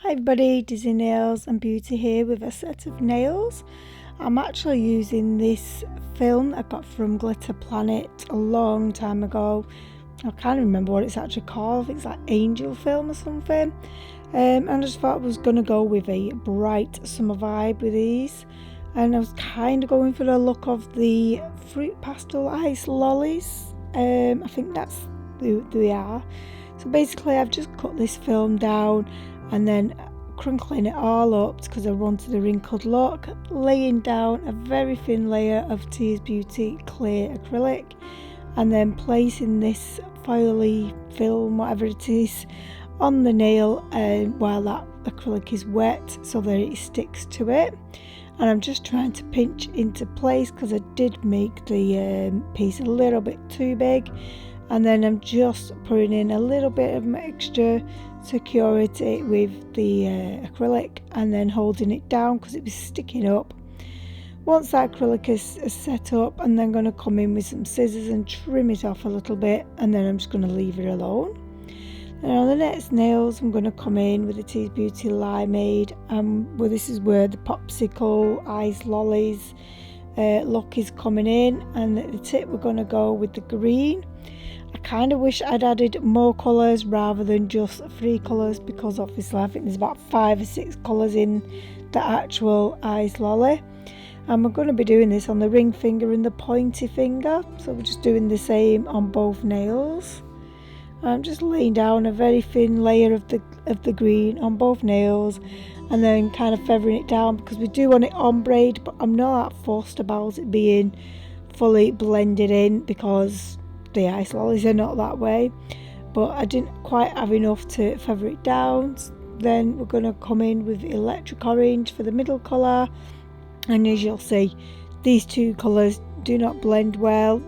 Hi everybody, Dizzy Nails and Beauty here with a set of nails. I'm actually using this film I got from Glitter Planet a long time ago. I can't remember what it's actually called. I think it's like angel film or something. And I just thought I was going to go with a bright summer vibe with these. And I was kind of going for the look of the fruit pastel ice lollies. I think that's who they are. So basically I've just cut this film down and then crinkling it all up because I wanted a wrinkled look, laying down a very thin layer of Tears Beauty clear acrylic and then placing this foily film, whatever it is, on the nail while that acrylic is wet so that it sticks to it. And I'm just trying to pinch into place because I did make the piece a little bit too big, and then I'm just putting in a little bit of mixture to cure it with the acrylic and then holding it down because it was sticking up. Once that acrylic is set up, I'm then going to come in with some scissors and trim it off a little bit, and then I'm just going to leave it alone. And on the next nails I'm going to come in with the Tears Beauty Limeade, well, this is where the popsicle ice lollies look is coming in, and at the tip we're going to go with the green. I kind of wish I'd added more colours rather than just 3 colours, because obviously I think there's about 5 or 6 colours in the actual ice lolly. And we're going to be doing this on the ring finger and the pointy finger, so we're just doing the same on both nails. I'm just laying down a very thin layer of the green on both nails and then kind of feathering it down because we do want it ombre, but I'm not that fussed about it being fully blended in because the ice lollies are not that way. But I didn't quite have enough to feather it down. Then we're going to come in with electric orange for the middle colour, and as you'll see, these two colours do not blend well.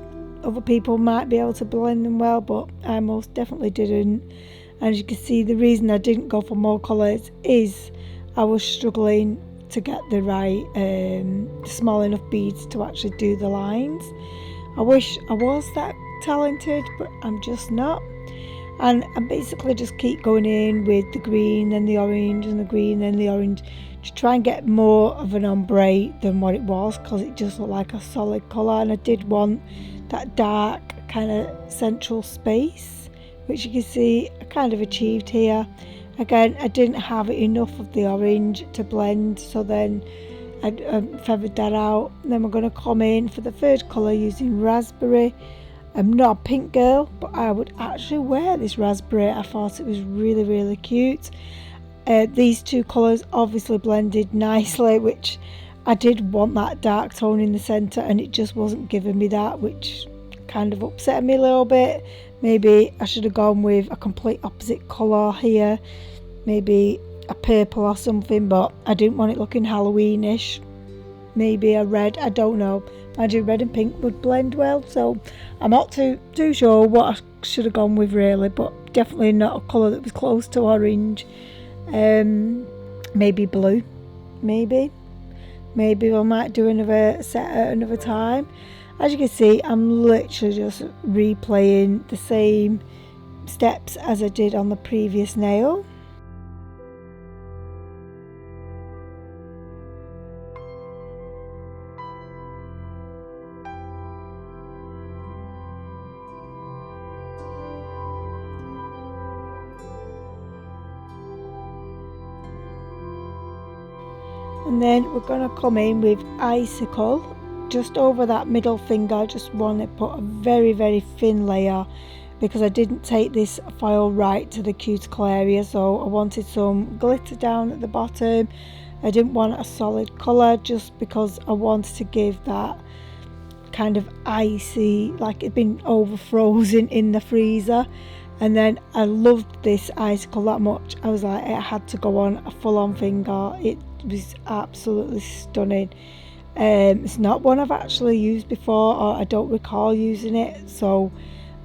Other people might be able to blend them well, but I most definitely didn't. And as you can see, the reason I didn't go for more colours is I was struggling to get the right small enough beads to actually do the lines. I wish I was that talented, but I'm just not. And I basically just keep going in with the green, then the orange, and the green, then the orange, to try and get more of an ombre than what it was, because it just looked like a solid colour, and I did want that dark kind of central space, which you can see I kind of achieved here. Again, I didn't have enough of the orange to blend, so then I feathered that out. And then we're going to come in for the third colour using raspberry. I'm not a pink girl, but I would actually wear this raspberry. I thought it was really, really cute. These two colours obviously blended nicely, which I did want that dark tone in the centre, and it just wasn't giving me that, which kind of upset me a little bit. Maybe I should have gone with a complete opposite colour here, maybe a purple or something, but I didn't want it looking Halloweenish. Maybe a red, I don't know. Imagine red and pink would blend well, so I'm not too sure what I should have gone with really, but definitely not a colour that was close to orange. Maybe blue, maybe we might do another set at another time. As you can see, I'm literally just replaying the same steps as I did on the previous nail. And then we're going to come in with icicle just over that middle finger. I just want to put a very, very thin layer because I didn't take this foil right to the cuticle area, so I wanted some glitter down at the bottom. I didn't want a solid colour just because I wanted to give that kind of icy, like it'd been over frozen in the freezer. And then I loved this icicle that much, I was like, it had to go on a full-on finger. It was absolutely stunning. It's not one I've actually used before, or I don't recall using it, so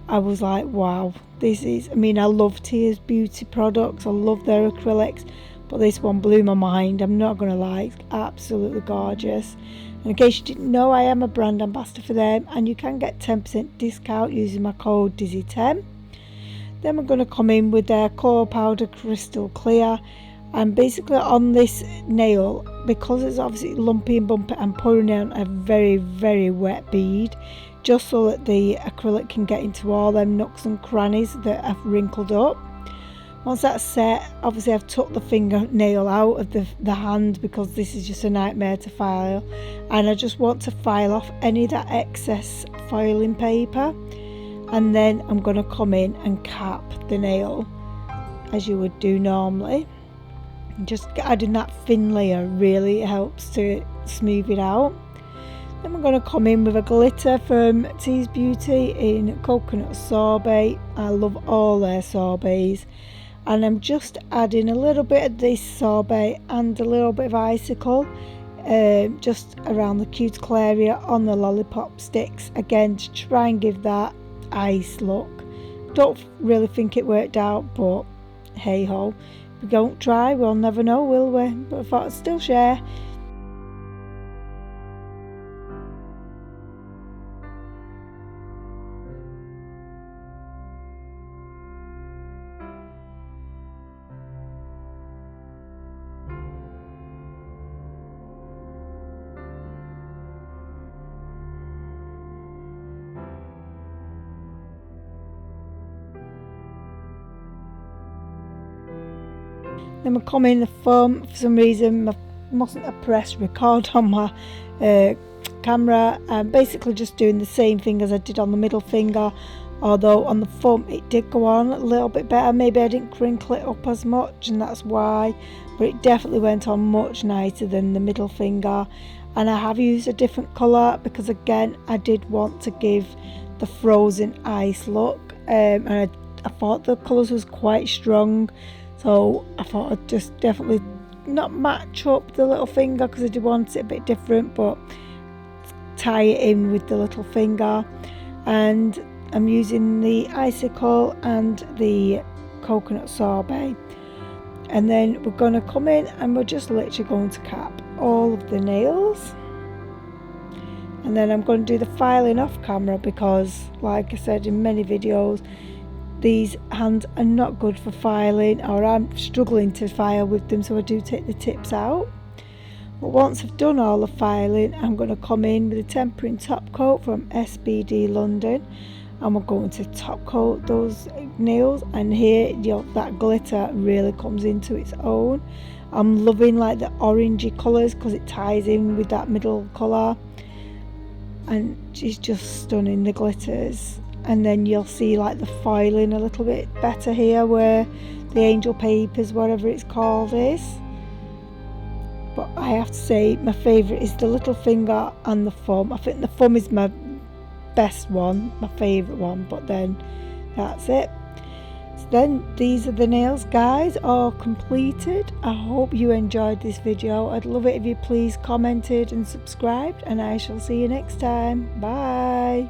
I was like, wow, this is, I mean, I love Tears Beauty products, I love their acrylics, but this one blew my mind. I'm not gonna lie, it's absolutely gorgeous. And in case you didn't know, I am a brand ambassador for them, and you can get 10% discount using my code Dizzy10. Then we're going to come in with their Core Powder Crystal Clear. And basically on this nail, because it's obviously lumpy and bumpy, I'm pouring on a very, very wet bead, just so that the acrylic can get into all them nooks and crannies that I've wrinkled up. Once that's set, obviously I've took the fingernail out of the hand, because this is just a nightmare to file, and I just want to file off any of that excess filing paper, and then I'm going to come in and cap the nail as you would do normally. Just adding that thin layer really helps to smooth it out. Then we're going to come in with a glitter from Tease Beauty in Coconut Sorbet. I love all their sorbets, and I'm just adding a little bit of this sorbet and a little bit of icicle just around the cuticle area on the lollipop sticks, again to try and give that ice look. Don't really think it worked out, but hey ho, if we don't try we'll never know, will we? But I thought I'd still share. Then we come in the foam. For some reason I mustn't have pressed record on my camera. I'm basically just doing the same thing as I did on the middle finger, although on the foam it did go on a little bit better. Maybe I didn't crinkle it up as much and that's why, but it definitely went on much nicer than the middle finger. And I have used a different colour because again I did want to give the frozen ice look, and I thought the colours was quite strong. So I thought I'd just definitely not match up the little finger because I did want it a bit different, but tie it in with the little finger. And I'm using the icicle and the coconut sorbet. And then we're going to come in and we're just literally going to cap all of the nails. And then I'm going to do the filing off camera because, like I said in many videos, these hands are not good for filing, or I'm struggling to file with them, so I do take the tips out. But once I've done all the filing, I'm going to come in with a tempering top coat from SBD London, and we're going to top coat those nails. And here, that glitter really comes into its own. I'm loving like the orangey colours because it ties in with that middle colour, and it's just stunning, the glitters. And then you'll see like the foiling a little bit better here where the angel papers, whatever it's called, is. But I have to say my favourite is the little finger and the thumb. I think the thumb is my best one, my favourite one, but then that's it. So then these are the nails, guys, all completed. I hope you enjoyed this video. I'd love it if you please commented and subscribed, and I shall see you next time. Bye.